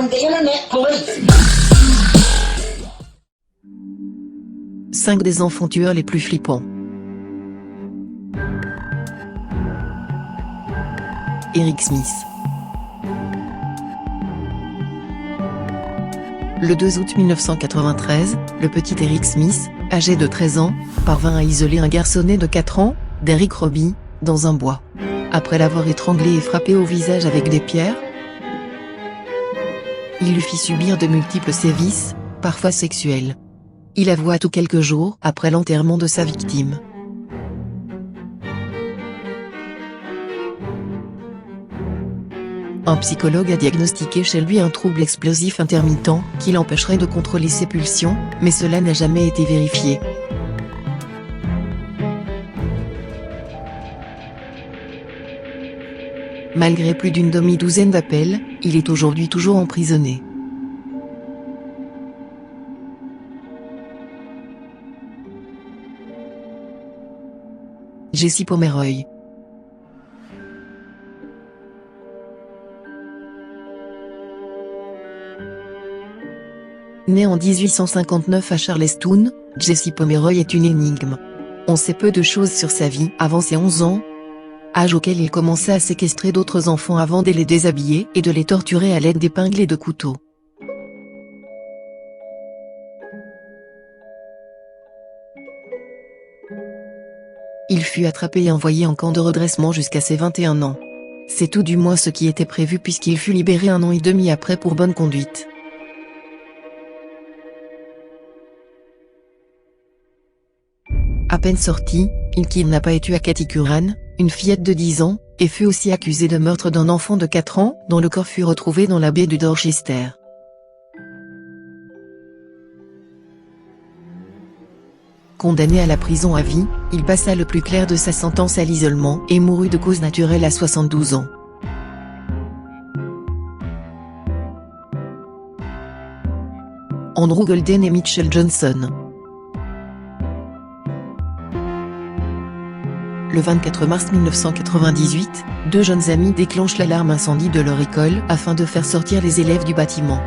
from the internet police. 5 des enfants tueurs les plus flippants. Eric Smith. Le 2 août 1993, le petit Eric Smith, âgé de 13 ans, parvint à isoler un garçonnet de 4 ans, Derrick Robbie, dans un bois. Après l'avoir étranglé et frappé au visage avec des pierres, il lui fit subir de multiples sévices, parfois sexuels. Il avoua tout quelques jours après l'enterrement de sa victime. Un psychologue a diagnostiqué chez lui un trouble explosif intermittent qui l'empêcherait de contrôler ses pulsions, mais cela n'a jamais été vérifié. Malgré plus d'une demi-douzaine d'appels, il est aujourd'hui toujours emprisonné. Jesse Pomeroy. Né en 1859 à Charleston, Jesse Pomeroy est une énigme. On sait peu de choses sur sa vie avant ses 11 ans, âge auquel il commença à séquestrer d'autres enfants avant de les déshabiller et de les torturer à l'aide d'épingles et de couteaux. Il fut attrapé et envoyé en camp de redressement jusqu'à ses 21 ans. C'est tout du moins ce qui était prévu puisqu'il fut libéré 1 an et demi après pour bonne conduite. À peine sorti, il kidnappa et tua Kathy Curran, une fillette de 10 ans, et fut aussi accusé de meurtre d'un enfant de 4 ans, dont le corps fut retrouvé dans la baie du Dorchester. Condamné à la prison à vie, il passa le plus clair de sa sentence à l'isolement et mourut de cause naturelle à 72 ans. Andrew Golden et Mitchell Johnson. Le 24 mars 1998, 2 jeunes amis déclenchent l'alarme incendie de leur école afin de faire sortir les élèves du bâtiment.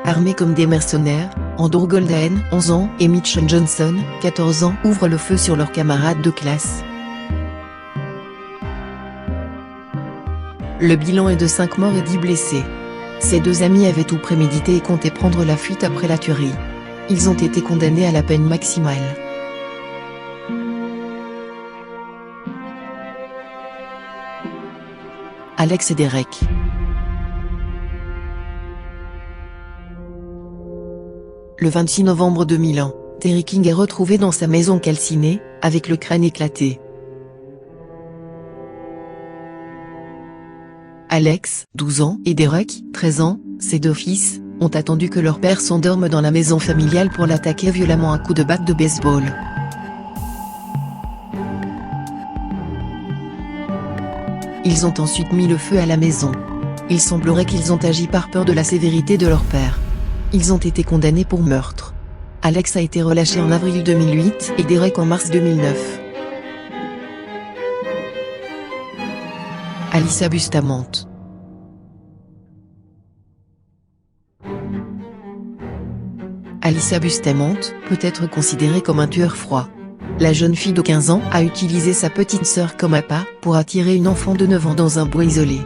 Armés comme des mercenaires, Andrew Golden, 11 ans, et Mitchell Johnson, 14 ans, ouvrent le feu sur leurs camarades de classe. Le bilan est de 5 morts et 10 blessés. Ces 2 amis avaient tout prémédité et comptaient prendre la fuite après la tuerie. Ils ont été condamnés à la peine maximale. Alex et Derek. Le 26 novembre 2001, Terry King est retrouvé dans sa maison calcinée, avec le crâne éclaté. Alex, 12 ans, et Derek, 13 ans, ses 2 fils, ont attendu que leur père s'endorme dans la maison familiale pour l'attaquer violemment à coups de batte de baseball. Ils ont ensuite mis le feu à la maison. Il semblerait qu'ils ont agi par peur de la sévérité de leur père. Ils ont été condamnés pour meurtre. Alex a été relâché en avril 2008 et Derek en mars 2009. Alyssa Bustamante. Alyssa Bustamante peut être considérée comme un tueur froid. La jeune fille de 15 ans a utilisé sa petite sœur comme appât pour attirer une enfant de 9 ans dans un bois isolé.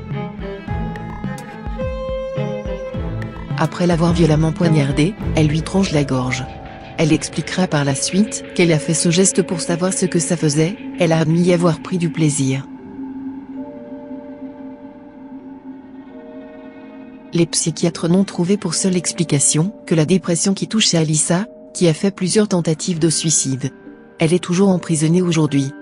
Après l'avoir violemment poignardée, elle lui tranche la gorge. Elle expliquera par la suite qu'elle a fait ce geste pour savoir ce que ça faisait, elle a admis y avoir pris du plaisir. Les psychiatres n'ont trouvé pour seule explication que la dépression qui touchait Alyssa, qui a fait plusieurs tentatives de suicide. Elle est toujours emprisonnée aujourd'hui.